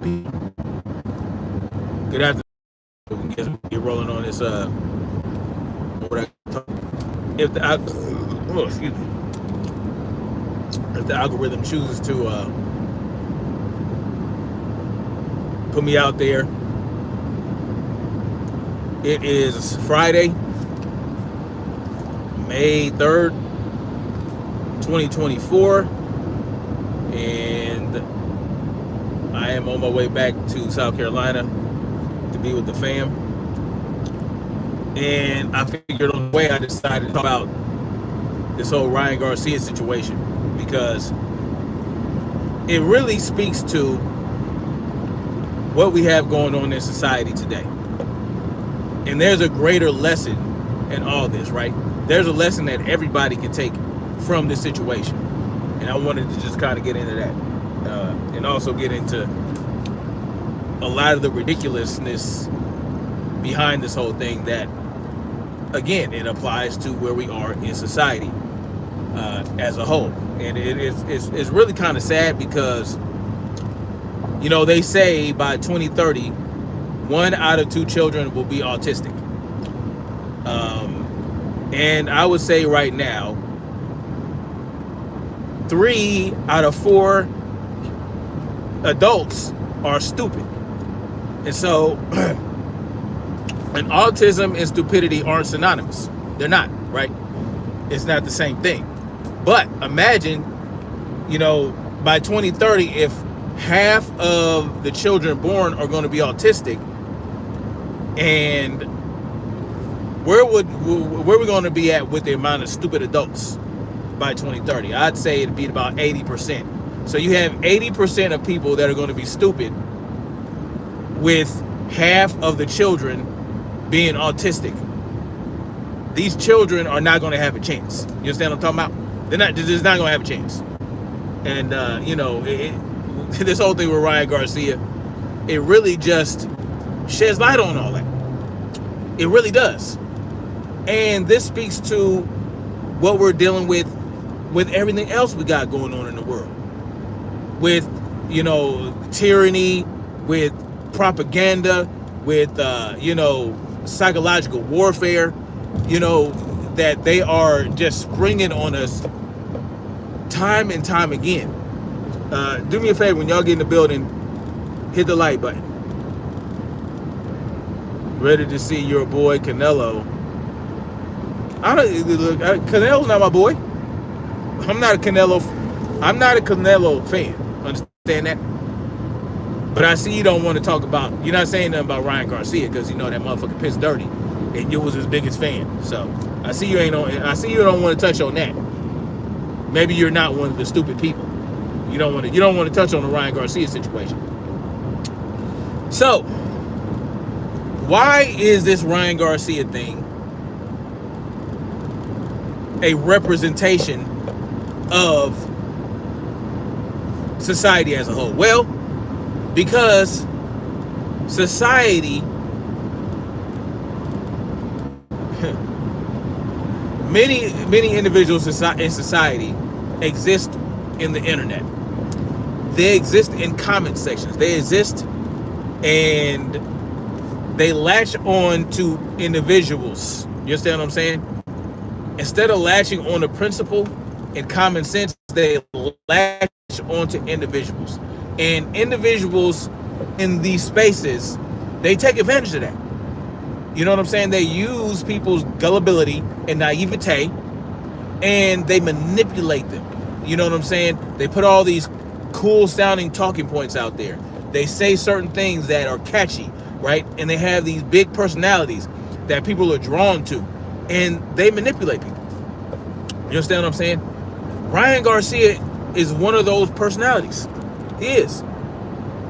Good afternoon. We can get rolling on this. What I talk. If the excuse me, if the algorithm chooses to put me out there, it is Friday, May 3rd, 2024, and I am on my way back to South Carolina to be with the fam. And I figured on the way I decided to talk about this whole Ryan Garcia situation because it really speaks to what we have going on in society today. And there's a greater lesson in all this, right? There's a lesson that everybody can take from this situation. And I wanted to just kind of get into that. And also get into a lot of the ridiculousness behind this whole thing that, again, it applies to where we are in society as a whole. And it's really kind of sad because, you know, they say by 2030, 1 out of 2 children will be autistic. And I would say right now, 3 out of 4 adults are stupid. And so, and autism and stupidity aren't synonymous. They're not, right? It's not the same thing. But imagine, you know, by 2030, if half of the children born are going to be autistic, and where are we going to be at with the amount of stupid adults by 2030? I'd say it'd be about 80%. So you have 80% of people that are going to be stupid, with half of the children being autistic. These children are not going to have a chance. You understand what I'm talking about? They're just not going to have a chance. And you know, this whole thing with Ryan Garcia, it really just sheds light on all that. It really does. And this speaks to what we're dealing with everything else we got going on in the world. With, you know, tyranny, with propaganda, with, you know, psychological warfare, you know, that they are just springing on us time and time again. Do me a favor, when y'all get in the building, hit the like button. Ready to see your boy Canelo. Canelo's not my boy. I'm not a Canelo fan. Understand that? But I see you don't want to talk about, you're not saying nothing about Ryan Garcia because you know that motherfucker pissed dirty and you was his biggest fan. So I see you don't want to touch on that. Maybe you're not one of the stupid people. You don't want to touch on the Ryan Garcia situation. So why is this Ryan Garcia thing a representation of society as a whole? Well, because society, many individuals in society exist in the internet. They exist in comment sections. They exist and they latch on to individuals. You understand what I'm saying? Instead of latching on to principle and common sense, they latch on to individuals. And individuals in these spaces, they take advantage of that. You know what I'm saying? They use people's gullibility and naivete, and they manipulate them. You know what I'm saying? They put all these cool sounding talking points out there. They say certain things that are catchy, right? And they have these big personalities that people are drawn to, and they manipulate people. You understand what I'm saying? Ryan Garcia is one of those personalities. He is.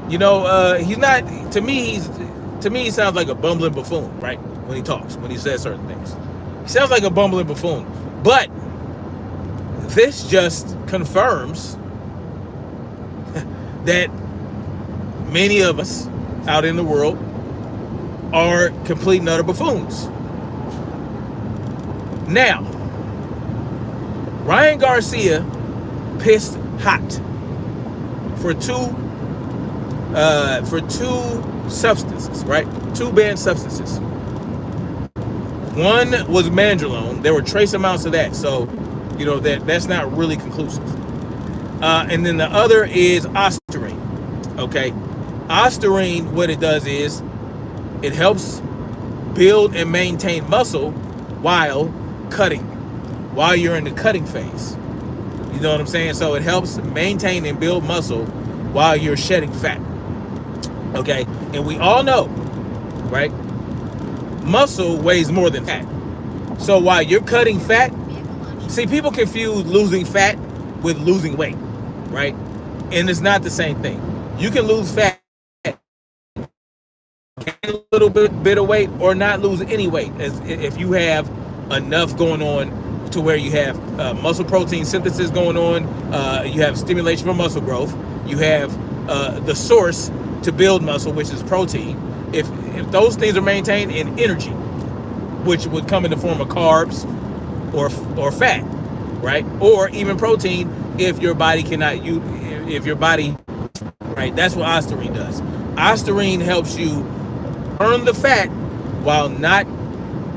You know, he's not, to me, he sounds like a bumbling buffoon, right? When he talks, when he says certain things. He sounds like a bumbling buffoon. But this just confirms that many of us out in the world are complete and utter buffoons. Now, Ryan Garcia pissed hot for 2 for two substances, right? Two banned substances. One was mandrolone. There were trace amounts of that, so that's not really conclusive. And then the other is ostarine. Okay, ostarine, what it does is it helps build and maintain muscle while you're in the cutting phase. You know what I'm saying? So it helps maintain and build muscle while you're shedding fat. Okay, and we all know, right? Muscle weighs more than fat. So while you're cutting fat, see, people confuse losing fat with losing weight, right? And it's not the same thing. You can lose fat, gain a little bit of weight, or not lose any weight, as if you have enough going on to where you have muscle protein synthesis going on, you have stimulation for muscle growth, you have the source to build muscle, which is protein. If those things are maintained, in energy, which would come in the form of carbs or fat, right? Or even protein if your body cannot use, right? That's what ostarine does. Ostarine helps you burn the fat while not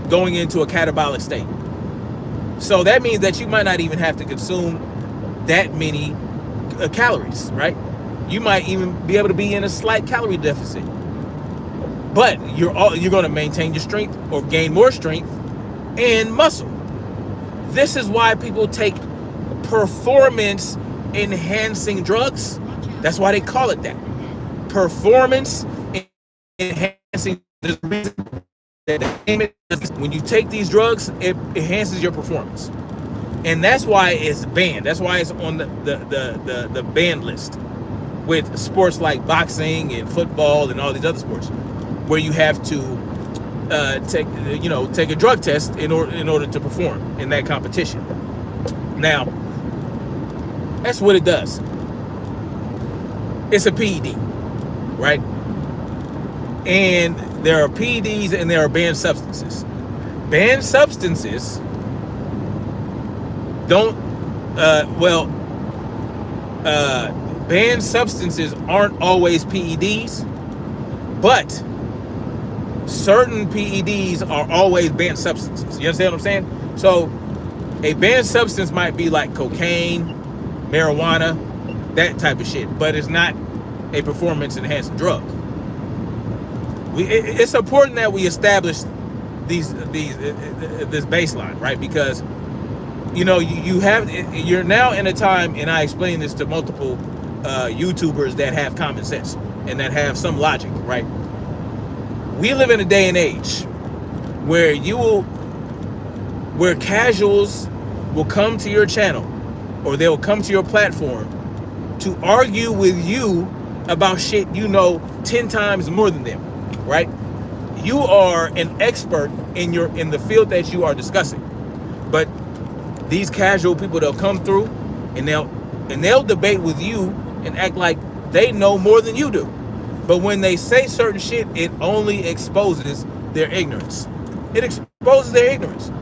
going into a catabolic state. So that means that you might not even have to consume that many calories, right? You might even be able to be in a slight calorie deficit. But you're going to maintain your strength or gain more strength and muscle. This is why people take performance enhancing drugs. That's why they call it that. Performance enhancing. When you take these drugs, it enhances your performance. And that's why it's banned. That's why it's on the banned list with sports like boxing and football and all these other sports, where you have to take a drug test in order to perform in that competition. Now, that's what it does. It's a PED, right? And there are PEDs and there are banned substances. Banned substances banned substances aren't always PEDs, but certain PEDs are always banned substances. You understand what I'm saying? So a banned substance might be like cocaine, marijuana, that type of shit, but it's not a performance enhancing drug. It's important that we establish this baseline, right? Because you're now in a time, and I explain this to multiple YouTubers that have common sense and that have some logic, right? We live in a day and age where casuals will come to your channel or they'll come to your platform to argue with you about shit 10 times more than them, right? You are an expert in the field that you are discussing. But these casual people, they'll come through and they'll debate with you and act like they know more than you do. But when they say certain shit, it only exposes their ignorance. It exposes their ignorance.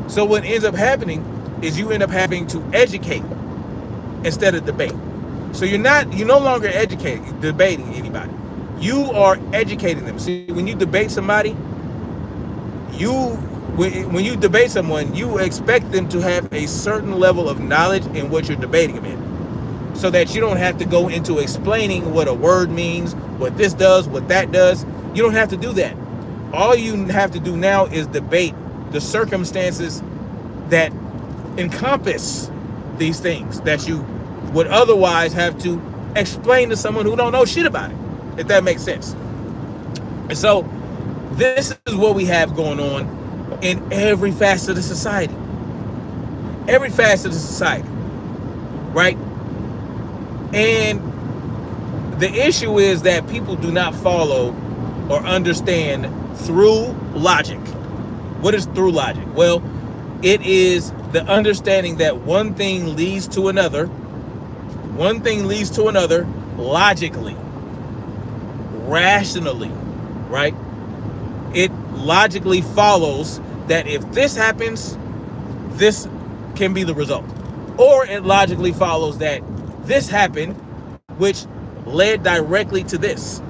So what ends up happening is you end up having to educate instead of debate. So you're no longer debating anybody. You are educating them. See, when you debate somebody, when you debate someone, you expect them to have a certain level of knowledge in what you're debating them in, so that you don't have to go into explaining what a word means, what this does, what that does. You don't have to do that. All you have to do now is debate the circumstances that encompass these things that you would otherwise have to explain to someone who don't know shit about it, if that makes sense. And so this is what we have going on in every facet of society. Every facet of society, right? And the issue is that people do not follow or understand through logic. What is through logic? Well, it is the understanding that one thing leads to another. One thing leads to another logically, rationally, right? It logically follows that if this happens, this can be the result. Or it logically follows that this happened, which led directly to this.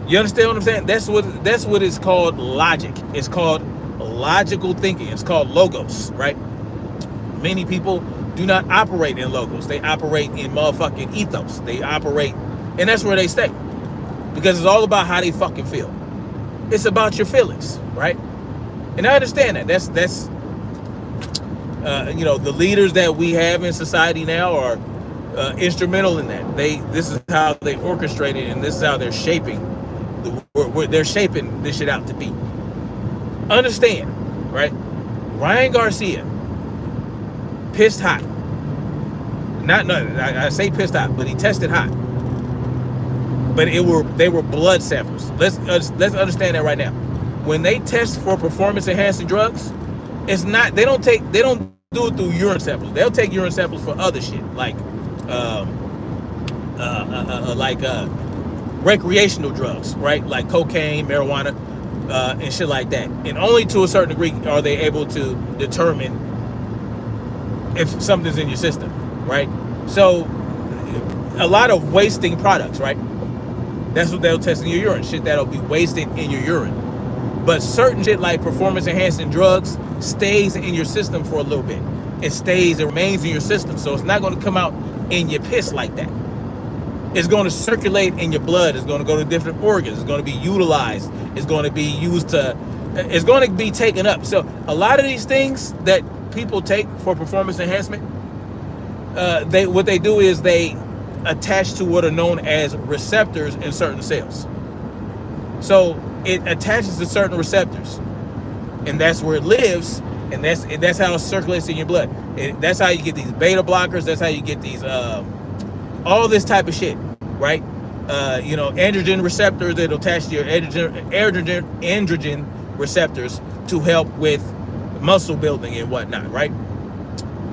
You understand what I'm saying? That's what is called logic. It's called logical thinking. It's called logos, right? Many people do not operate in logos. They operate in motherfucking ethos. They operate, and that's where they stay. Because it's all about how they fucking feel. It's about your feelings, right? And I understand that. That's the leaders that we have in society now are instrumental in that. This is how they orchestrate it, and this is how they're shaping they're shaping this shit out to be. Understand, right? Ryan Garcia, pissed hot. I say pissed hot, but he tested hot. But they were blood samples. Let's understand that right now. When they test for performance enhancing drugs, it's not they don't do it through urine samples. They'll take urine samples for other shit like recreational drugs, right? Like cocaine, marijuana, and shit like that. And only to a certain degree are they able to determine if something's in your system, right? So a lot of wasting products, right? That's what they'll test in your urine. Shit that'll be wasted in your urine. But certain shit like performance enhancing drugs stays in your system for a little bit. It remains in your system. So it's not going to come out in your piss like that. It's going to circulate in your blood. It's going to go to different organs. It's going to be utilized. It's going to be it's going to be taken up. So a lot of these things that people take for performance enhancement, what they do is they attach to what are known as receptors in certain cells. So it attaches to certain receptors, and that's where it lives, and that's how it circulates in your blood. That's how you get these beta blockers. That's how you get these all this type of shit, right? Androgen receptors that'll attach to your androgen receptors to help with muscle building and whatnot, right?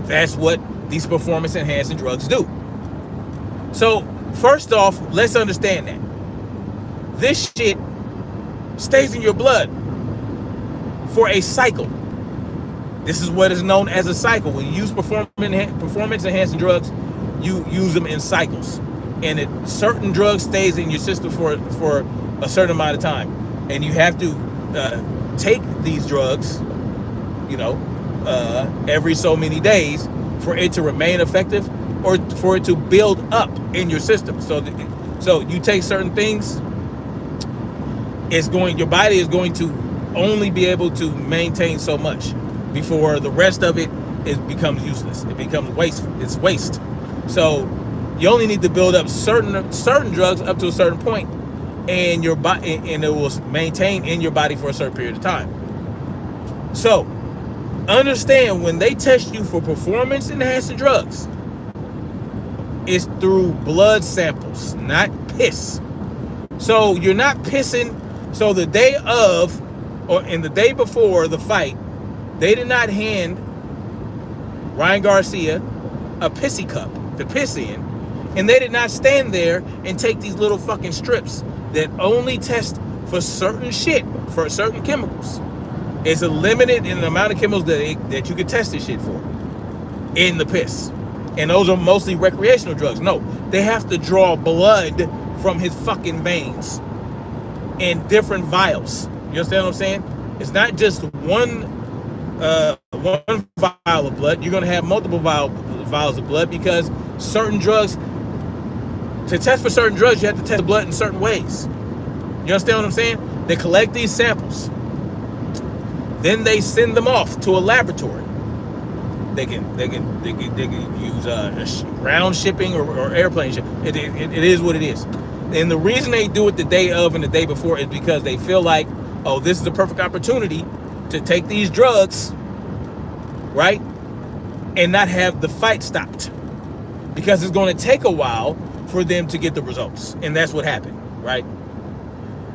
That's what these performance enhancing drugs do. So first off, let's understand that this shit stays in your blood for a cycle. This is what is known as a cycle. When you use performance enhancing drugs, you use them in cycles, and certain drugs stays in your system for a certain amount of time, and you have to take these drugs, every so many days for it to remain effective or for it to build up in your system. So you take certain things, your body is going to only be able to maintain so much before the rest of it becomes useless. It becomes wasteful. It's waste. So you only need to build up certain drugs up to a certain point, and your body, and it will maintain in your body for a certain period of time. So understand, when they test you for performance enhancing drugs, it's through blood samples, not piss. So you're not pissing. So the day of, or in the day before the fight, they did not hand Ryan Garcia a pissy cup to piss in, and they did not stand there and take these little fucking strips that only test for certain shit, for certain chemicals. It's a limited in the amount of chemicals that you can test this shit for in the piss. And those are mostly recreational drugs. No, they have to draw blood from his fucking veins in different vials. You understand what I'm saying? It's not just one vial of blood. You're going to have multiple vials of blood, because certain drugs, to test for certain drugs, you have to test the blood in certain ways. You understand what I'm saying? They collect these samples. Then they send them off to a laboratory. They can use ground shipping or airplane shipping. It is what it is. And the reason they do it the day of and the day before is because they feel like, oh, this is the perfect opportunity to take these drugs, right, and not have the fight stopped, because it's going to take a while for them to get the results. And that's what happened, right?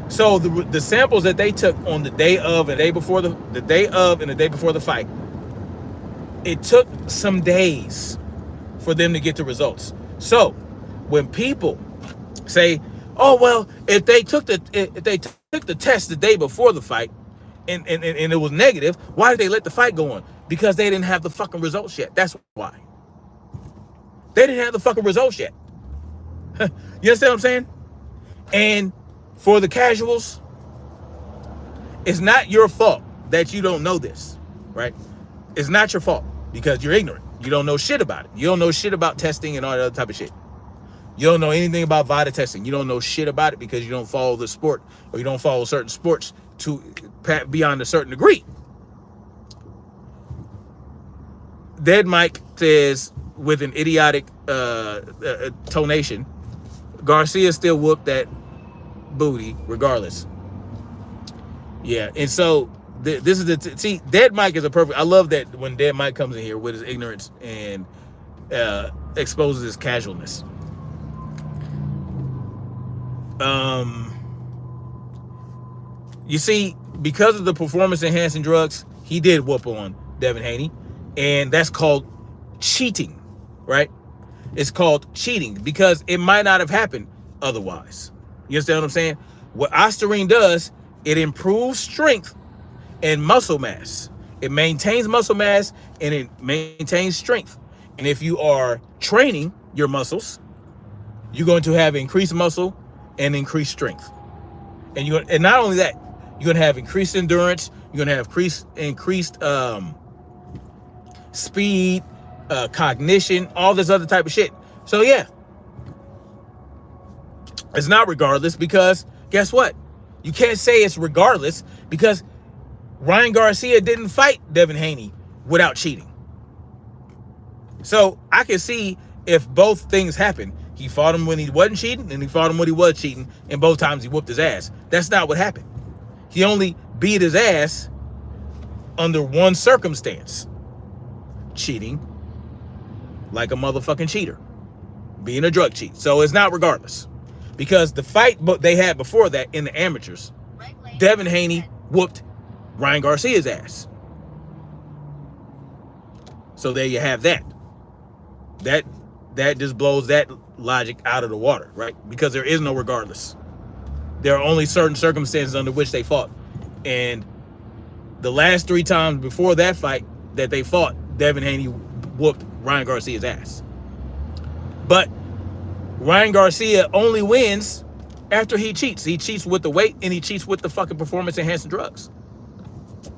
So the samples that they took on the day of and the day before the fight, it took some days for them to get the results. So when people say, oh, well, if they took the test the day before the fight and it was negative, why did they let the fight go on? Because they didn't have the fucking results yet. That's why. They didn't have the fucking results yet. You understand what I'm saying? And for the casuals, it's not your fault that you don't know this, right? It's not your fault because you're ignorant. You don't know shit about it. You don't know shit about testing and all that other type of shit. You don't know anything about VADA testing. You don't know shit about it because you don't follow the sport, or you don't follow certain sports to beyond a certain degree. Dead Mike says with an idiotic tonation, Garcia still whooped that booty regardless. Yeah, and so this is see, Dead Mike is a perfect. I love that when Dead Mike comes in here with his ignorance and exposes his casualness. You see, because of the performance enhancing drugs, he did whoop on Devin Haney, and that's called cheating, right? It's called cheating because it might not have happened otherwise. You understand what I'm saying? What Ostarine does, it improves strength and muscle mass. It maintains muscle mass and it maintains strength. And if you are training your muscles, you're going to have increased muscle and increased strength. And not only that, you're going to have increased endurance. You're going to have increased speed, cognition, all this other type of shit. So yeah, it's not regardless because guess what? You can't say it's regardless because Ryan Garcia didn't fight Devin Haney without cheating. So I can see if both things happen. He fought him when he wasn't cheating and he fought him when he was cheating, and both times he whooped his ass. That's not what happened. He only beat his ass under one circumstance: cheating like a motherfucking cheater, being a drug cheat. So it's not regardless because the fight they had before that in the amateurs, Devin Haney whooped Ryan Garcia's ass. So there you have that. That just blows that logic out of the water, right? Because there is no regardless. There are only certain circumstances under which they fought. And the last 3 times before that fight that they fought, Devin Haney whooped Ryan Garcia's ass. But Ryan Garcia only wins after he cheats. He cheats with the weight and he cheats with the fucking performance enhancing drugs.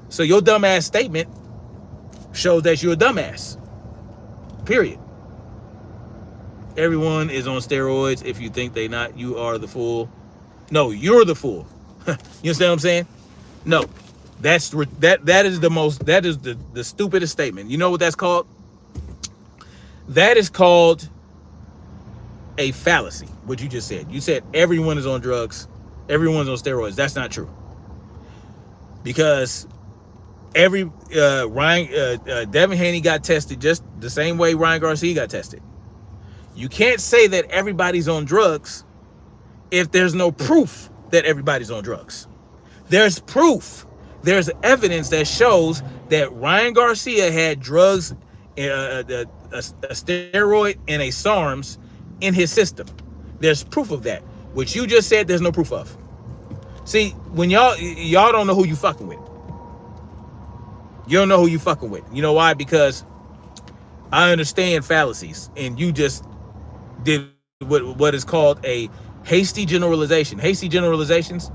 So your dumbass statement shows that you're a dumbass. Period. Everyone is on steroids. If you think they not, you are the fool. No, you're the fool. You understand what I'm saying? No, that is the stupidest statement. You know what that's called? That is called a fallacy. What you just said. You said everyone is on drugs, everyone's on steroids. That's not true. Because Devin Haney got tested just the same way Ryan Garcia got tested. You can't say that everybody's on drugs if there's no proof that everybody's on drugs. There's proof. There's evidence that shows that Ryan Garcia had drugs, a steroid and a SARMs in his system. There's proof of that. What you just said, there's no proof of. See, when y'all don't know who you fucking with. You don't know who you fucking with. You know why? Because I understand fallacies, and you just did what is called a hasty generalization. Hasty generalizations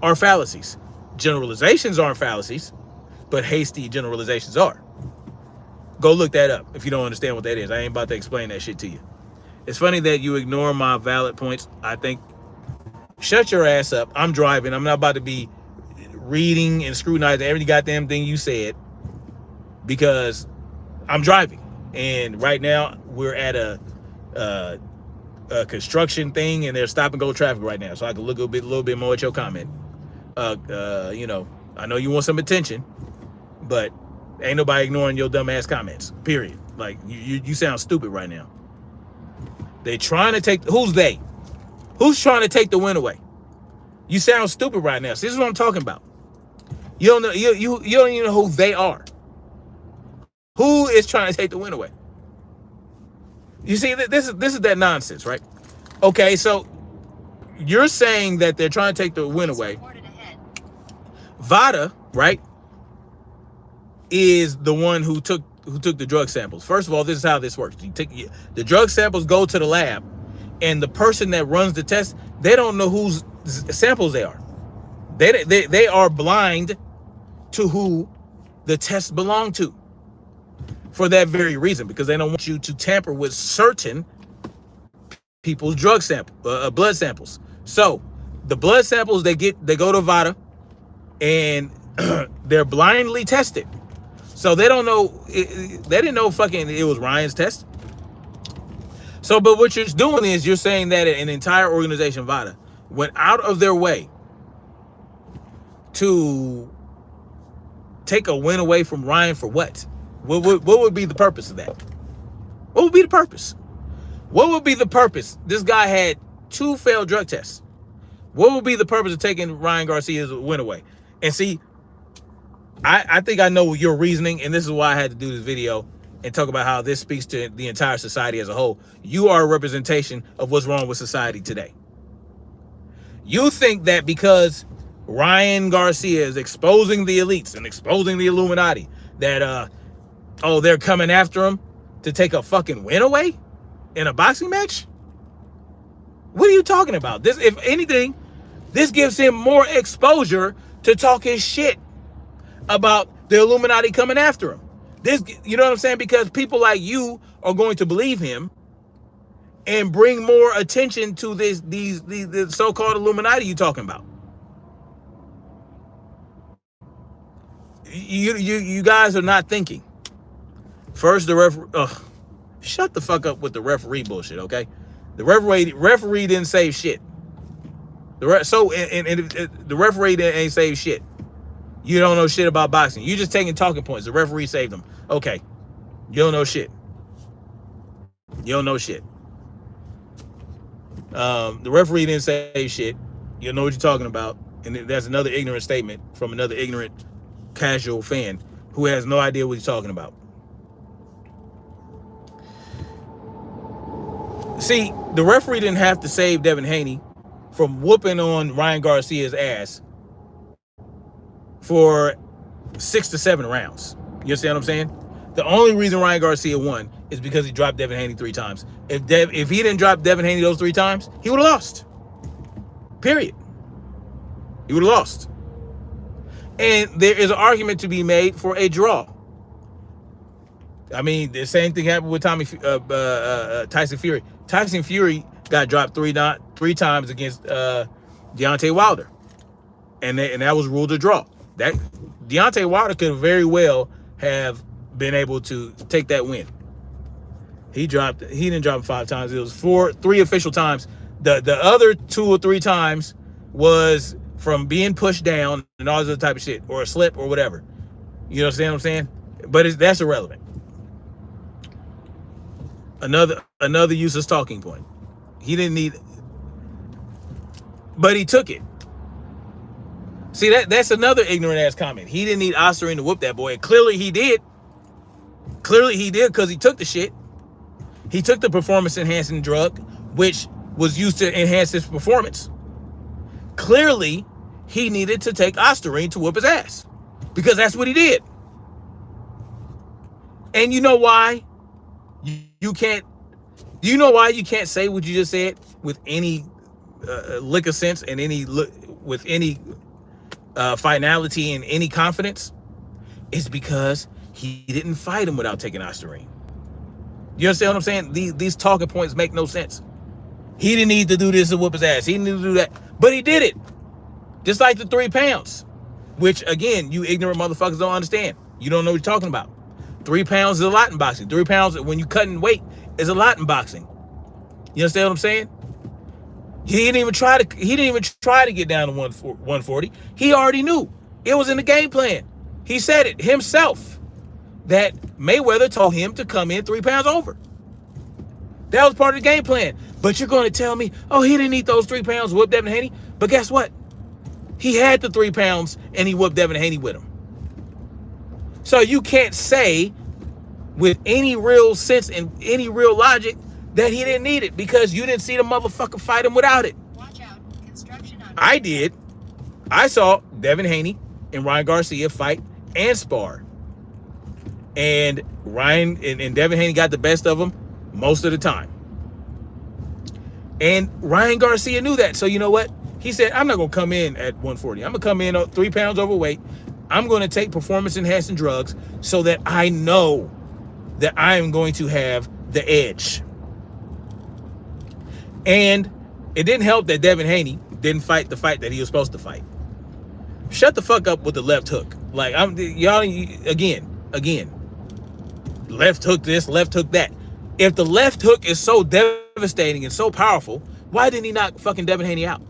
are fallacies. Generalizations aren't fallacies, but hasty generalizations are. Go look that up if you don't understand what that is. I ain't about to explain that shit to you. It's funny that you ignore my valid points. I think, shut your ass up. I'm driving. I'm not about to be reading and scrutinizing every goddamn thing you said because I'm driving. And right now we're at a construction thing and there's stop and go traffic right now. So I can look a little bit more at your comment. You know, I know you want some attention, but ain't nobody ignoring your dumb ass comments, period. Like you sound stupid right now. They trying to take, who's they? Who's trying to take the win away? You sound stupid right now. So this is what I'm talking about. You don't know, you don't even know who they are. Who is trying to take the win away? You see, this is that nonsense, right? Okay, so you're saying that they're trying to take the win away. VADA, right, is the one who took the drug samples. First of all, this is how this works. You take the drug samples, go to the lab, and the person that runs the test, they don't know whose samples they are. They are blind to who the tests belong to, for that very reason, because they don't want you to tamper with certain people's blood samples. So the blood samples they go to VADA, and they're blindly tested. So they don't know. They didn't know fucking it was Ryan's test. So, but what you're doing is you're saying that an entire organization, VADA, went out of their way to take a win away from Ryan for what? What would be the purpose of that? What would be the purpose? What would be the purpose? This guy had 2 failed drug tests. What would be the purpose of taking Ryan Garcia's win away? And see, I think I know your reasoning, and this is why I had to do this video and talk about how this speaks to the entire society as a whole. You are a representation of what's wrong with society today. You think that because Ryan Garcia is exposing the elites and exposing the Illuminati, that they're coming after him to take a fucking win away in a boxing match? What are you talking about? This, if anything, this gives him more exposure to talk his shit about the Illuminati coming after him. This, you know what I'm saying? Because people like you are going to believe him and bring more attention to these so-called Illuminati you talking about. You guys are not thinking. First, the referee. Shut the fuck up with the referee bullshit, okay? The referee didn't save shit. The referee ain't save shit. You don't know shit about boxing. You just taking talking points. The referee saved them. Okay. You don't know shit. You don't know shit. The referee didn't say shit. You don't know what you're talking about. And that's another ignorant statement from another ignorant casual fan who has no idea what he's talking about. See, the referee didn't have to save Devin Haney from whooping on Ryan Garcia's ass for 6 to 7 rounds. You understand what I'm saying? The only reason Ryan Garcia won is because he dropped Devin Haney 3 times. If he didn't drop Devin Haney those 3 times, he would have lost. Period. He would have lost. And there is an argument to be made for a draw. I mean, the same thing happened with Tyson Fury. Tyson Fury got dropped 3 times against Deontay Wilder, and that was ruled a draw. That Deontay Wilder could very well have been able to take that win. He didn't drop him 5 times. It was 3 official times. The other 2 or 3 times was from being pushed down and all this other type of shit, or a slip or whatever. You understand what I'm saying? But that's irrelevant. Another useless talking point. He didn't need, but he took it. See, that's another ignorant ass comment. He didn't need Ostarine to whoop that boy. And clearly he did. Clearly he did, because he took the shit. He took the performance enhancing drug, which was used to enhance his performance. Clearly he needed to take Ostarine to whoop his ass, because that's what he did. And you know why you can't say what you just said with any lick of sense and with any finality and any confidence? Is because he didn't fight him without taking Ostarine. You understand what I'm saying? These talking points make no sense. He didn't need to do this to whoop his ass. He didn't need to do that. But he did it. Just like the 3 pounds, which, again, you ignorant motherfuckers don't understand. You don't know what you're talking about. 3 pounds is a lot in boxing. 3 pounds when you cutting weight is a lot in boxing. You understand what I'm saying? He didn't even try to get down to 140. He already knew. It was in the game plan. He said it himself that Mayweather told him to come in 3 pounds over. That was part of the game plan. But you're going to tell me, oh, he didn't eat those 3 pounds to whoop Devin Haney. But guess what? He had the 3 pounds and he whooped Devin Haney with him. So you can't say with any real sense and any real logic that he didn't need it, because you didn't see the motherfucker fight him without it. Watch out. Construction on. I did. I saw Devin Haney and Ryan Garcia fight and spar. And Ryan and Devin Haney got the best of him most of the time. And Ryan Garcia knew that. So you know what? He said, I'm not going to come in at 140. I'm going to come in 3 pounds overweight. I'm going to take performance-enhancing drugs so that I know that I am going to have the edge. And it didn't help that Devin Haney didn't fight the fight that he was supposed to fight. Shut the fuck up with the left hook. Like, y'all, again, left hook this, left hook that. If the left hook is so devastating and so powerful, why didn't he knock fucking Devin Haney out?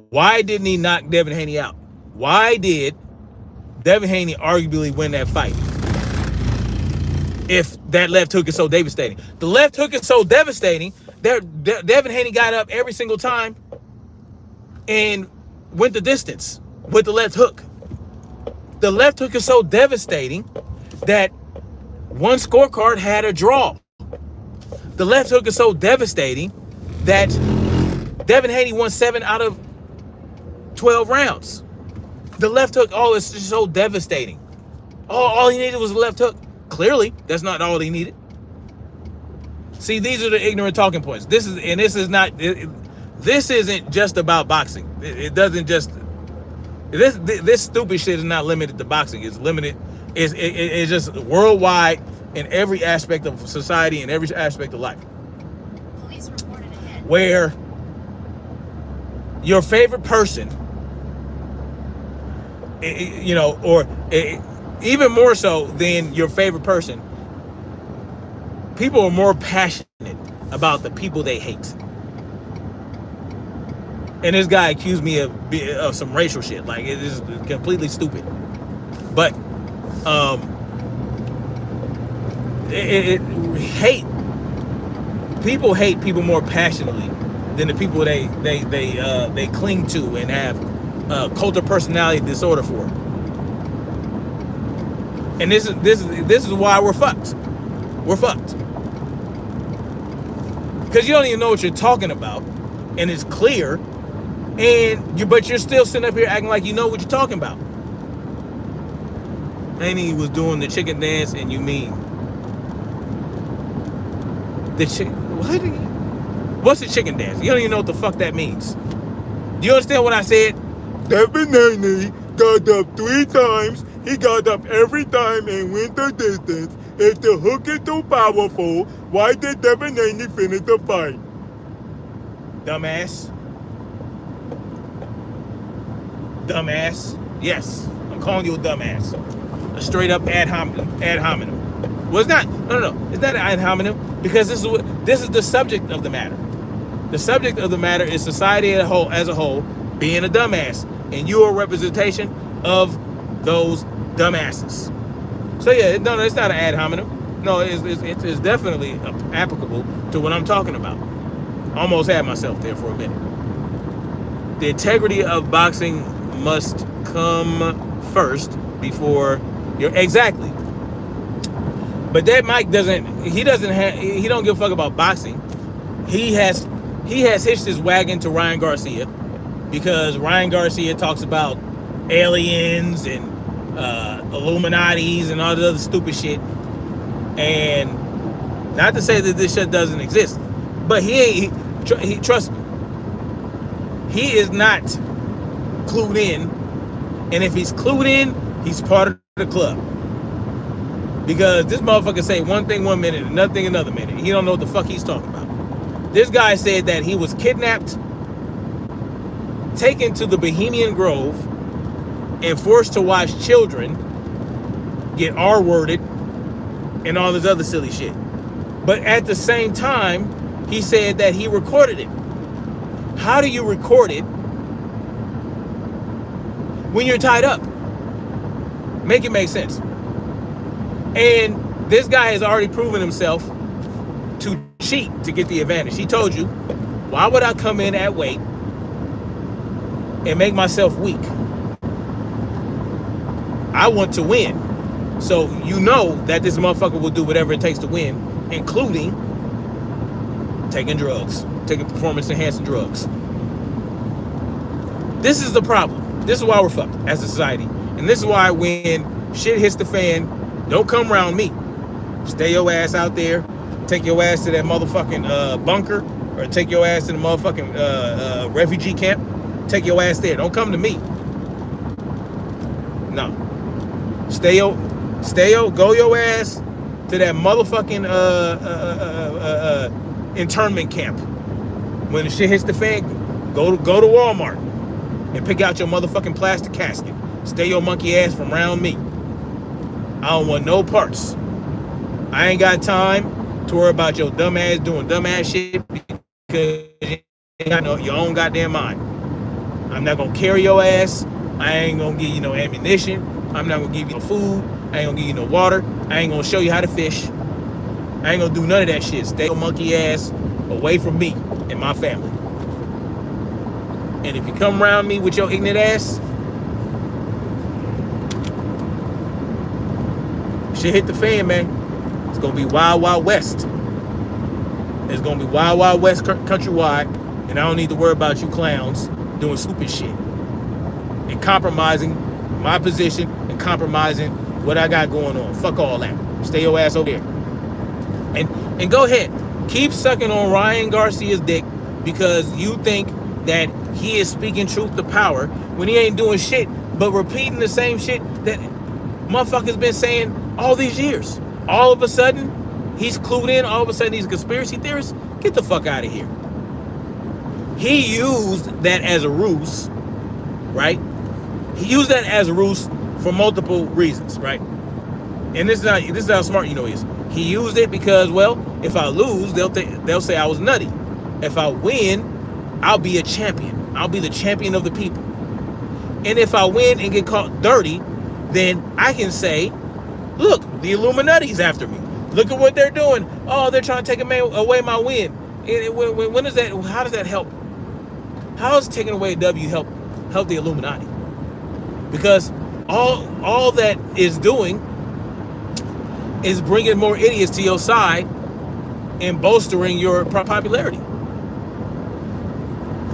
Why didn't he knock Devin Haney out? Why did Devin Haney arguably win that fight if that left hook is so devastating? The left hook is so devastating that Devin Haney got up every single time and went the distance with the left hook. The left hook is so devastating that one scorecard had a draw. The left hook is so devastating that Devin Haney won 7 out of 12 rounds. The left hook, is just so devastating. All he needed was a left hook. Clearly, that's not all he needed. See, these are the ignorant talking points. This isn't just about boxing. It doesn't just. This stupid shit is not limited to boxing. It's limited. It's just worldwide in every aspect of society and every aspect of life. Police reported ahead. Where your favorite person, or even more so than your favorite person, people are more passionate about the people they hate. And this guy accused me of some racial shit. Like, it is completely stupid. But people hate people more passionately than the people they cling to and have cult of personality disorder for. And this is why we're fucked. We're fucked. Because you don't even know what you're talking about, and it's clear. But you're still sitting up here acting like you know what you're talking about. And he was doing the chicken dance, and you mean the chicken? What? What's the chicken dance? You don't even know what the fuck that means. Do you understand what I said? Devin Haney got up 3 times. He got up every time and went the distance. If the hook is too powerful, why did Devin Haney finish the fight? Dumbass. Dumbass. Yes, I'm calling you a dumbass. A straight up ad hominem. Well, it's not. No. It's not an ad hominem because this is the subject of the matter. The subject of the matter is society as a whole being a dumbass, and you are a representation of those dumbasses. So yeah, no, it's not an ad hominem. No, it's definitely applicable to what I'm talking about. Almost had myself there for a minute. The integrity of boxing must come first before you're exactly. But that Mike he don't give a fuck about boxing. He has hitched his wagon to Ryan Garcia because Ryan Garcia talks about aliens and Illuminatis and all the other stupid shit. And not to say that this shit doesn't exist, but he trust me, he is not clued in. And if he's clued in, he's part of the club. Because this motherfucker say one thing one minute, another thing another minute. He don't know what the fuck he's talking about. This guy said that he was kidnapped, taken to the Bohemian Grove, and forced to watch children get R-worded and all this other silly shit. But at the same time, he said that he recorded it. How do you record it when you're tied up? Make it make sense. And this guy has already proven himself to cheat to get the advantage. He told you, why would I come in at weight and make myself weak? I want to win. So you know that this motherfucker will do whatever it takes to win, including taking drugs, taking performance-enhancing drugs. This is the problem. This is why we're fucked as a society. And this is why when shit hits the fan, Don't come around me. Stay your ass out there. Take your ass to that motherfucking bunker, or take your ass to the motherfucking refugee camp. Take your ass there. Don't come to me. No. Go your ass to that motherfucking internment camp. When the shit hits the fan, go to Walmart and pick out your motherfucking plastic casket. Stay your monkey ass from around me. I don't want no parts. I ain't got time to worry about your dumb ass doing dumb ass shit because you ain't got your own goddamn mind. I'm not gonna carry your ass. I ain't gonna give you no ammunition. I'm not gonna give you no food. I ain't gonna give you no water. I ain't gonna show you how to fish. I ain't gonna do none of that shit. Stay your monkey ass away from me and my family. And if you come around me with your ignorant ass, shit hit the fan, man. It's gonna be wild, wild west. It's gonna be wild, wild west countrywide, and I don't need to worry about you clowns doing stupid shit and compromising my position and compromising what I got going on. Fuck all that. Stay your ass over there. And go ahead. Keep sucking on Ryan Garcia's dick because you think that he is speaking truth to power when he ain't doing shit but repeating the same shit that motherfuckers been saying all these years. All of a sudden, he's clued in. All of a sudden, he's a conspiracy theorist. Get the fuck out of here. He used that as a ruse, right? He used that as a ruse for multiple reasons, right? And this is how smart he is. He used it because, well, if I lose, they'll say I was nutty. If I win, I'll be a champion. I'll be the champion of the people. And if I win and get caught dirty, then I can say, look, the Illuminati's after me. Look at what they're doing. Oh, they're trying to take away my win. When is that? How does that help? How does taking away a W help the Illuminati? Because all that is doing is bringing more idiots to your side and bolstering your popularity.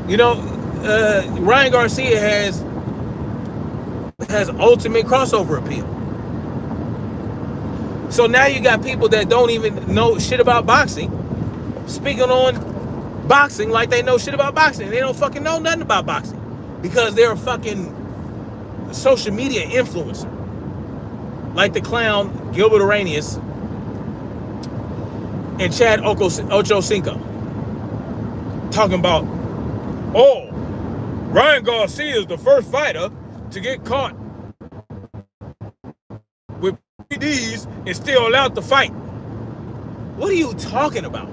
You know, Ryan Garcia has ultimate crossover appeal. So now you got people that don't even know shit about boxing speaking on boxing like they know shit about boxing. They don't fucking know nothing about boxing because they're a fucking social media influencer. Like the clown Gilbert Arenas and Chad Ochocinco talking about, oh, Ryan Garcia is the first fighter to get caught with PDs and still allowed to fight. What are you talking about?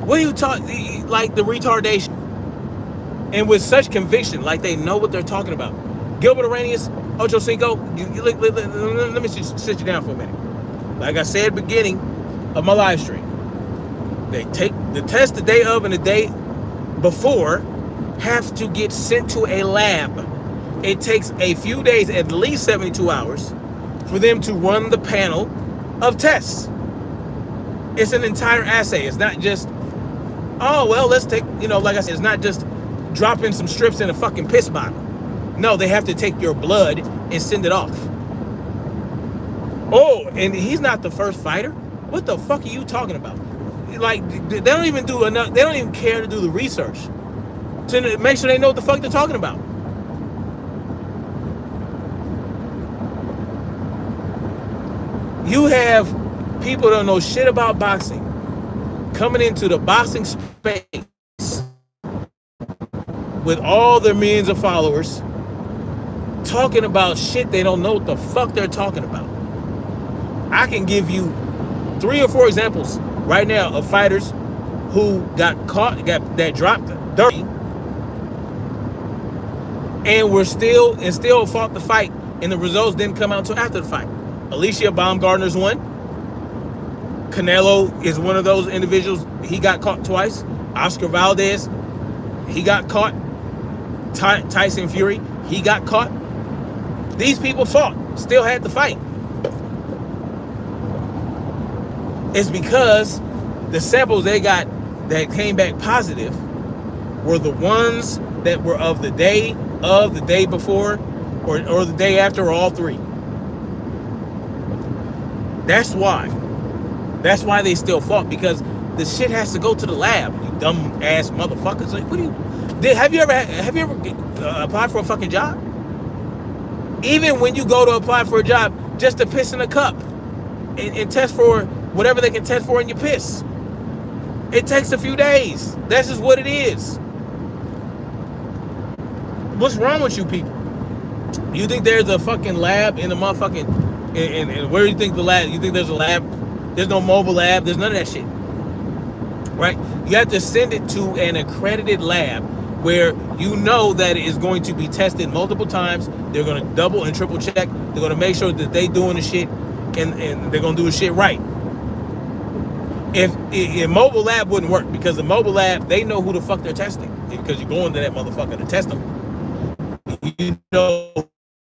What are you talking, like the retardation? And with such conviction, like they know what they're talking about. Gilbert Arenas, Ochocinco, let me just sit you down for a minute. Like I said at the beginning of my live stream, they take the test the day of and the day before have to get sent to a lab. It takes a few days, at least 72 hours, for them to run the panel of tests. It's an entire assay. It's not just, oh, well, let's take, like I said, it's not just dropping some strips in a fucking piss bottle. No, they have to take your blood and send it off. Oh, and he's not the first fighter? What the fuck are you talking about? Like, they don't even do enough, they don't even care to do the research to make sure they know what the fuck they're talking about. You have people that don't know shit about boxing coming into the boxing space with all their millions of followers talking about shit they don't know what the fuck they're talking about. I can give you 3 or 4 examples right now of fighters who got caught, that dropped dirty, and still fought the fight, and the results didn't come out until after the fight. Alicia Baumgartner's one. Canelo is one of those individuals. He got caught twice. Oscar Valdez, he got caught. Tyson Fury, he got caught. These people fought, still had to fight. It's because the samples they got that came back positive were the ones that were of the day before, or the day after, or all 3. That's why. That's why they still fought, because the shit has to go to the lab. You dumb ass motherfuckers. Like, what do you? Have you ever applied for a fucking job? Even when you go to apply for a job, just to piss in a cup and test for whatever they can test for in your piss, it takes a few days. That's just what it is. What's wrong with you people? You think there's a fucking lab in the motherfucking, and where do you think the lab? You think there's a lab? There's no mobile lab. There's none of that shit. Right? You have to send it to an accredited lab where you know that it is going to be tested multiple times. They're going to double and triple check. They're going to make sure that they doing the shit, and they're going to do the shit right. If a mobile lab wouldn't work, because the mobile lab, they know who the fuck they're testing, because you're going to that motherfucker to test them. You know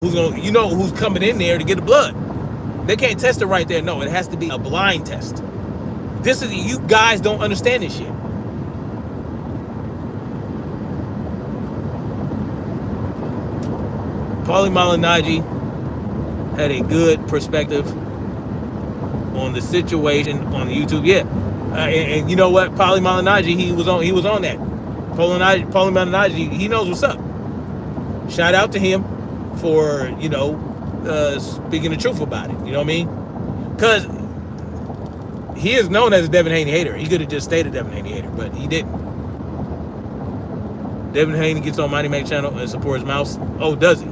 who's coming in there to get the blood. They can't test it right there. No, it has to be a blind test. You guys don't understand this shit. Paulie Malignaggi had a good perspective on the situation on YouTube. Yeah, and you know what? Paulie Malignaggi, he was on that. Paulie Malignaggi, he knows what's up. Shout out to him for, speaking the truth about it. You know what I mean? Because he is known as a Devin Haney hater. He could have just stayed a Devin Haney hater, but he didn't. Devin Haney gets on Mighty Mac channel and supports Mouse. Oh, does he?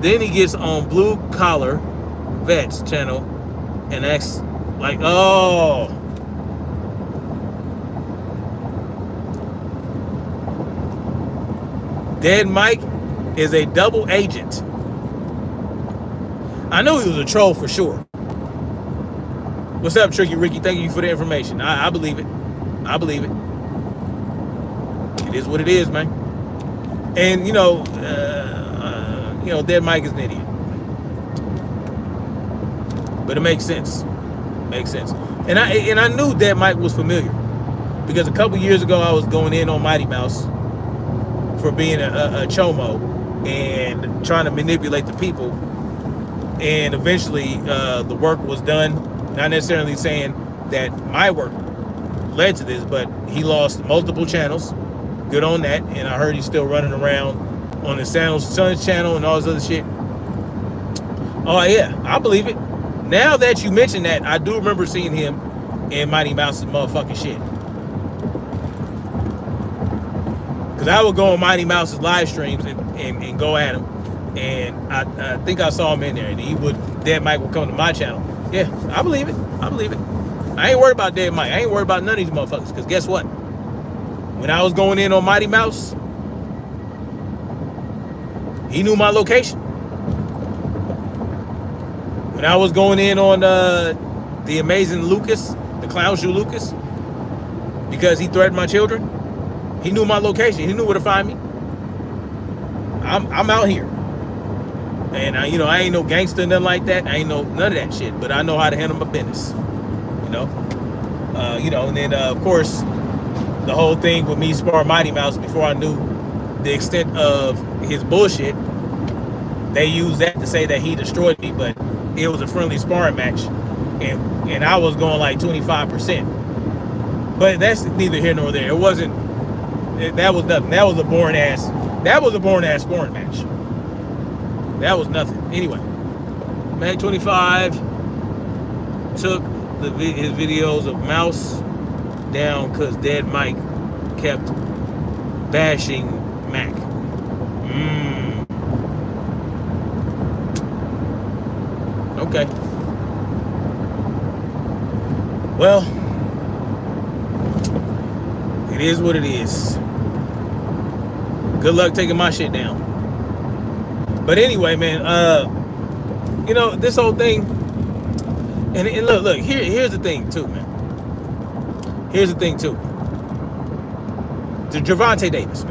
Then he gets on Blue Collar Vets channel and acts like, oh. Dead Mike is a double agent. I knew he was a troll for sure. What's up, Tricky Ricky? Thank you for the information. I believe it. I believe it. It is what it is, man. And Dead Mike is an idiot. But it makes sense. Makes sense. And I knew Dead Mike was familiar, because a couple years ago I was going in on Mighty Mouse for being a chomo and trying to manipulate the people, and eventually the work was done. Not necessarily saying that my work led to this, but he lost multiple channels. Good on that. And I heard he's still running around on his son's channel and all this other shit. Oh yeah, I believe it. Now that you mention that, I do remember seeing him in Mighty Mouse's motherfucking shit. Because I would go on Mighty Mouse's live streams and go at him. And I think I saw him in there. And Dead Mike would come to my channel. Yeah, I believe it. I believe it. I ain't worried about Dead Mike. I ain't worried about none of these motherfuckers. Because guess what? When I was going in on Mighty Mouse, he knew my location. When I was going in on the amazing Lucas, the clown shoe Lucas, because he threatened my children, he knew my location. He knew where to find me. I'm out here. And I ain't no gangster, nothing like that. I ain't none of that shit. But I know how to handle my business. And then of course, the whole thing with me spar Mighty Mouse, before I knew the extent of his bullshit, they used that to say that he destroyed me, but it was a friendly sparring match, and I was going like 25%. But that's neither here nor there. It wasn't. That was nothing. That was a boring ass sparring match. That was nothing. Anyway, Mag 25 took his videos of Mouse down because Dead Mike kept bashing Mac. Okay. Well, it is what it is. Good luck taking my shit down. But anyway, man, this whole thing, and look, here's the thing too, man. Here's the thing too. The Gervonta Davis,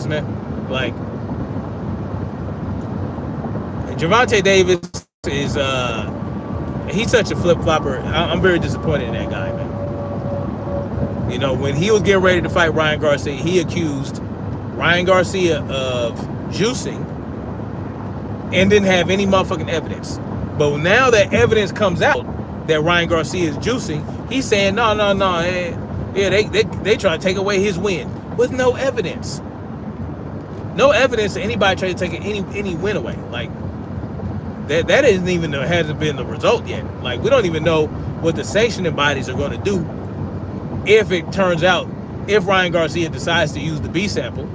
man. Like, Gervonta Davis is he's such a flip-flopper. I'm very disappointed in that guy, man. When he was getting ready to fight Ryan Garcia, he accused Ryan Garcia of juicing and didn't have any motherfucking evidence. But now that evidence comes out that Ryan Garcia is juicing, he's saying no. Yeah, they try to take away his win with no evidence. No evidence that anybody tried to take any win away. Like that isn't even hasn't been the result yet. Like we don't even know what the sanctioning bodies are going to do if it turns out, if Ryan Garcia decides to use the B sample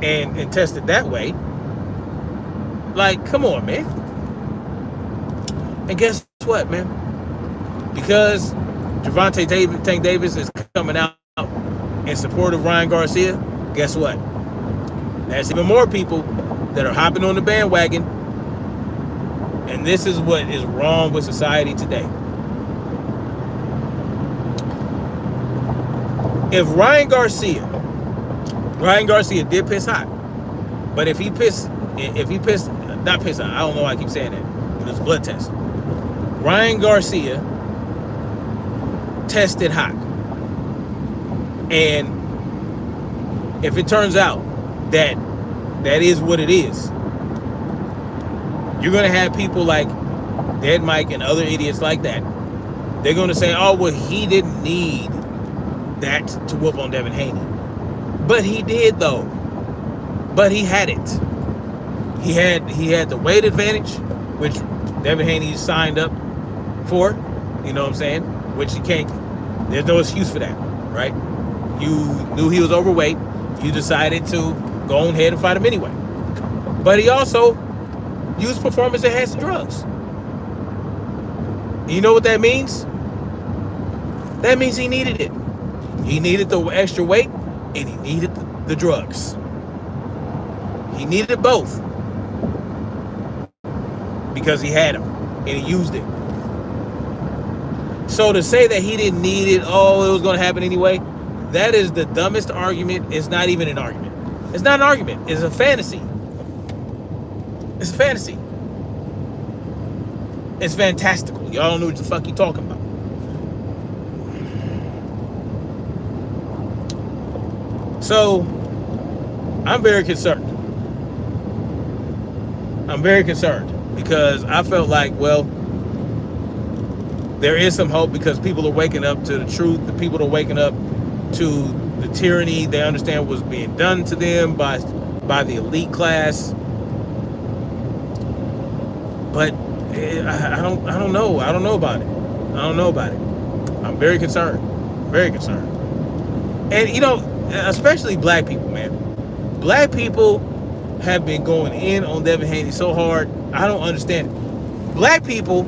and test it that way. Like, come on, man. And guess what, man? Because Tank Davis is coming out in support of Ryan Garcia, guess what? There's even more people that are hopping on the bandwagon. And this is what is wrong with society today. If Ryan Garcia did piss hot, but if he pissed, not piss hot, I don't know why I keep saying that, but it's a blood test. Ryan Garcia tested hot. And if it turns out that is what it is, you're going to have people like Dead Mike and other idiots like that. They're going to say, oh, well, he didn't need that to whoop on Devin Haney. But he did, though. But he had it. He had the weight advantage, which Devin Haney signed up for. You know what I'm saying? Which he can't. There's no excuse for that, right? You knew he was overweight. You decided to go ahead and fight him anyway. But he also used performance-enhancing drugs. And you know what that means? That means he needed it. He needed the extra weight, and he needed the drugs. He needed both because he had them, and he used it. So to say that he didn't need it, oh, it was going to happen anyway, that is the dumbest argument. It's not even an argument. It's not an argument. It's a fantasy. It's a fantasy. It's fantastical. Y'all don't know what the fuck you talking about. So, I'm very concerned. I'm very concerned because I felt like, well, there is some hope because people are waking up to the truth. The people are waking up to the tyranny they understand was being done to them by the elite class. But I don't know. I don't know about it. I don't know about it. I'm very concerned. Very concerned. And you know, especially black people, man. Black people have been going in on Devin Haney so hard. I don't understand it. Black people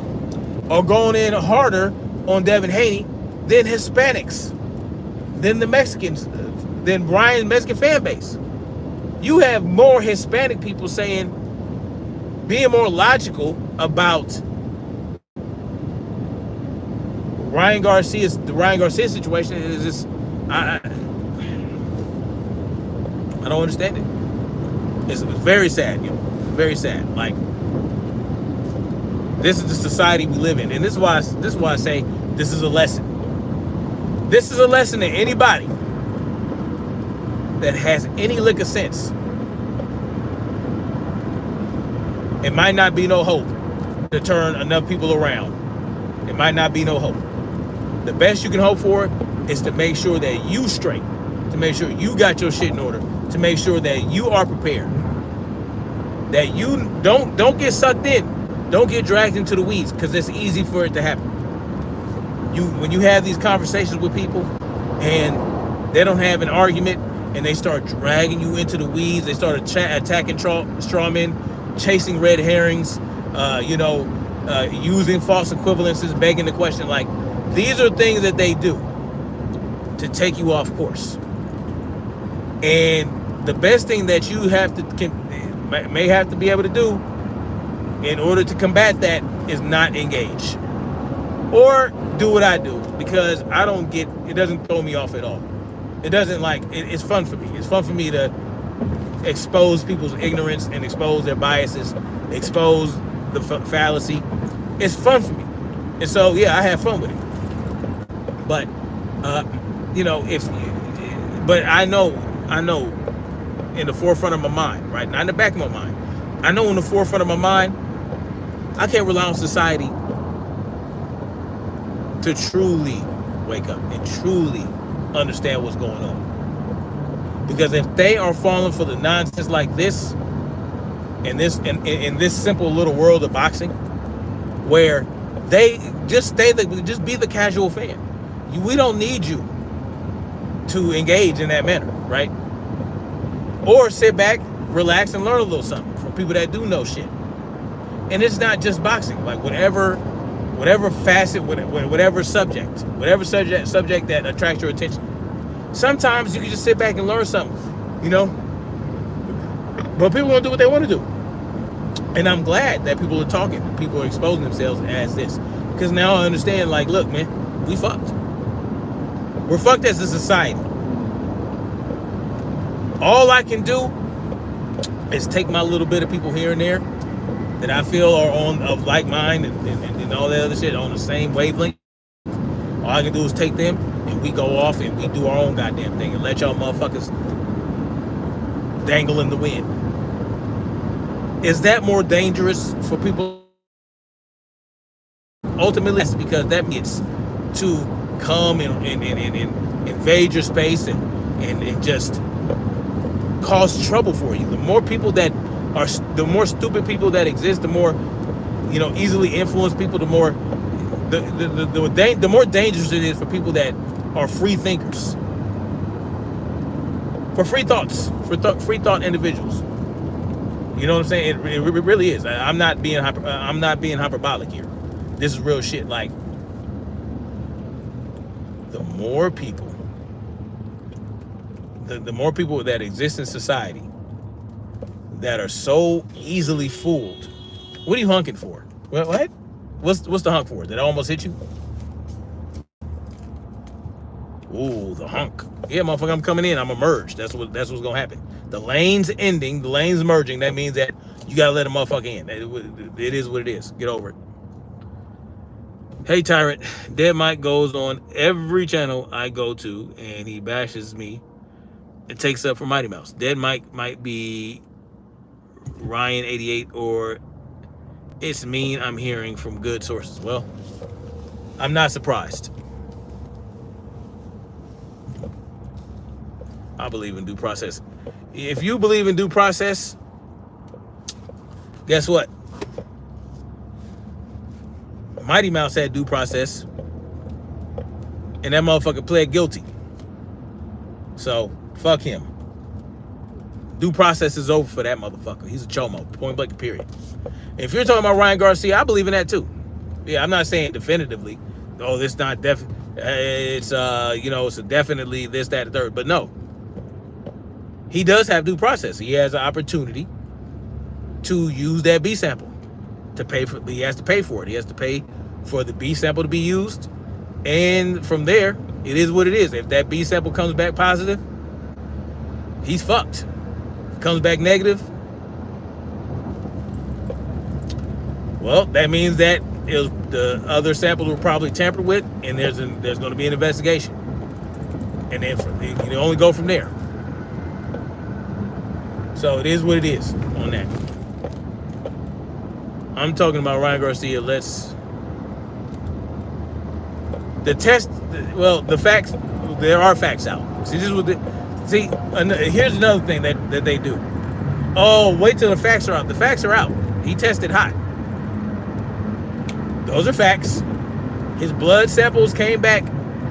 are going in harder on Devin Haney than Hispanics, than the Mexicans, than Brian's Mexican fan base. You have more Hispanic people saying, being more logical about the Ryan Garcia situation is just, I don't understand it. It's very sad, you know, very sad. Like, this is the society we live in, and this is why I say this is a lesson. This is a lesson to anybody that has any lick of sense. It might not be no hope to turn enough people around. It might not be no hope. The best you can hope for is to make sure that you straight, to make sure you got your shit in order, to make sure that you are prepared, that you don't get sucked in, don't get dragged into the weeds, because it's easy for it to happen. When you have these conversations with people and they don't have an argument and they start dragging you into the weeds, they start attacking straw men, chasing red herrings, using false equivalences, begging the question, like, these are things that they do to take you off course. And the best thing that you may have to be able to do in order to combat that is not engage. Or do what I do, because it doesn't throw me off at all. It doesn't, it's fun for me. It's fun for me to expose people's ignorance and expose their biases, expose the fallacy. It's fun for me. And so, yeah, I have fun with it. But, but I know in the forefront of my mind, right? Not in the back of my mind. I know in the forefront of my mind I can't rely on society to truly wake up and truly understand what's going on. Because if they are falling for the nonsense like this, in this simple little world of boxing, where they just just be the casual fan. We don't need you to engage in that manner, right? Or sit back, relax, and learn a little something from people that do know shit. And it's not just boxing, like whatever facet, whatever subject that attracts your attention. Sometimes you can just sit back and learn something, you know. But people gonna do what they want to do, and I'm glad that people are talking, people are exposing themselves as this, because now I understand. Like, look, man, we fucked. We're fucked as a society. All I can do is take my little bit of people here and there that I feel are of like mind and all that other shit on the same wavelength. All I can do is take them and we go off and we do our own goddamn thing and let y'all motherfuckers dangle in the wind. Is that more dangerous for people? Ultimately, it's because that means to come and invade your space and just cause trouble for you. The more people that are, the more stupid people that exist, the more, you know, easily influenced people, the more the more dangerous it is for people that are free thinkers, for free thoughts, free thought individuals. You know what I'm saying? It really is. I'm not being hyperbolic here. This is real shit. Like, the more people, the more people that exist in society that are so easily fooled. What are you hunking for? What? What's the hunk for? Did I almost hit you? Ooh, the hunk. Yeah, motherfucker, I'm coming in. I'm gonna merge. That's what's gonna happen. The lane's ending. The lane's merging. That means that you gotta let a motherfucker in. It is what it is. Get over it. Hey, Tyrant. Dead Mike goes on every channel I go to, and he bashes me. It takes up for Mighty Mouse. Dead Mike might be Ryan 88, or it's mean I'm hearing from good sources. Well, I'm not surprised. I believe in due process. If you believe in due process, guess what? Mighty Mouse had due process, and that motherfucker pled guilty. So, fuck him. Due process is over for that motherfucker. He's a chomo, point blank, period. If you're talking about Ryan Garcia, I believe in that too. Yeah, I'm not saying definitively, oh, this not it's you know, it's a definitely this, that, and third. But no, he does have due process. He has an opportunity to use that B sample to pay for. He has to pay for it. He has to pay for the B sample to be used, and from there, it is what it is. If that B sample comes back positive, he's fucked. If it comes back negative, well, that means that the other samples were probably tampered with, and there's going to be an investigation, and then you can only go from there. So it is what it is on that. I'm talking about Ryan Garcia. The facts. There are facts out. See, here's another thing that they do. Oh, wait till the facts are out. The facts are out. He tested hot. Those are facts. His blood samples came back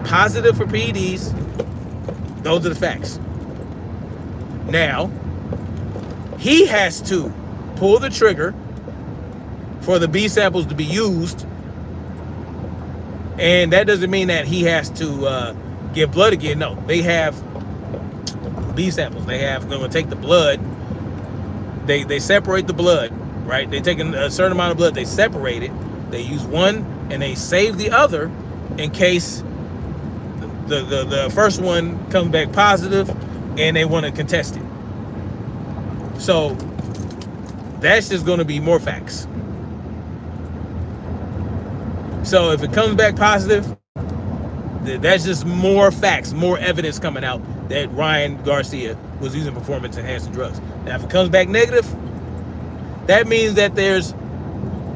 positive for PEDs. Those are the facts. Now, he has to pull the trigger for the B samples to be used. And that doesn't mean that he has to give blood again. No, they have B samples. They're going to take the blood. They separate the blood, right? They take a certain amount of blood. They separate it. They use one and they save the other in case the first one comes back positive and they want to contest it. So that's just going to be more facts. So if it comes back positive, that's just more facts, more evidence coming out that Ryan Garcia was using performance enhancing drugs. Now, if it comes back negative, that means that there's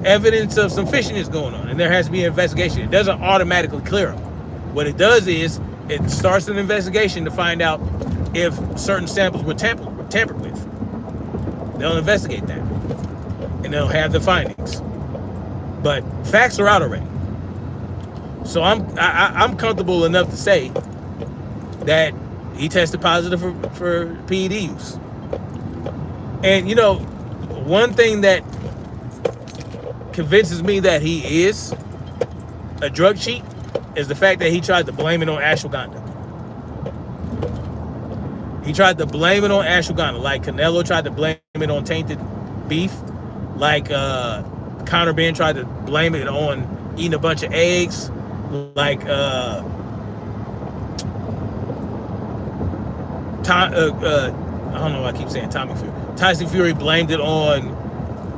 evidence of some phishing is going on, and there has to be an investigation. It doesn't automatically clear them. What it does is it starts an investigation to find out if certain samples were tampered with. They'll investigate that, and they'll have the findings. But facts are out already. So I'm comfortable enough to say that he tested positive for PED use. And you know, one thing that convinces me that he is a drug cheat is the fact that he tried to blame it on ashwagandha. He tried to blame it on ashwagandha, like Canelo tried to blame it on tainted beef, like Conor Ben tried to blame it on eating a bunch of eggs, like I don't know why I keep saying Tommy Fury. Tyson Fury blamed it on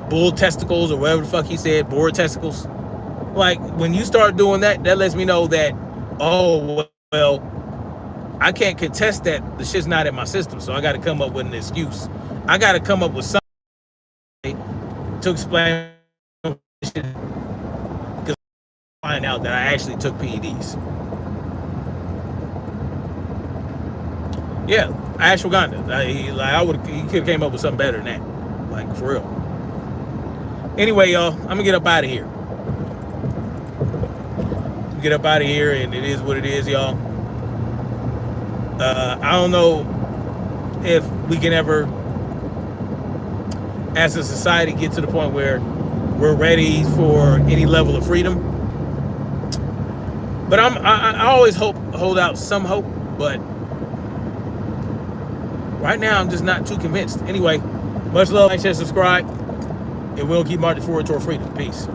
bull testicles or whatever the fuck he said, boar testicles. Like, when you start doing that, that lets me know that, oh, well, I can't contest that the shit's not in my system, so I got to come up with an excuse. I got to come up with something to explain because I find out that I actually took PEDs. Yeah, ashwagandha. He could have came up with something better than that. Like, for real. Anyway, y'all, I'm gonna get up out of here. Get up out of here, and it is what it is, y'all. I don't know if we can ever, as a society, get to the point where we're ready for any level of freedom. But I always hold out some hope, but right now I'm just not too convinced. Anyway, much love, like, share, subscribe, and we'll keep marching forward toward freedom. Peace.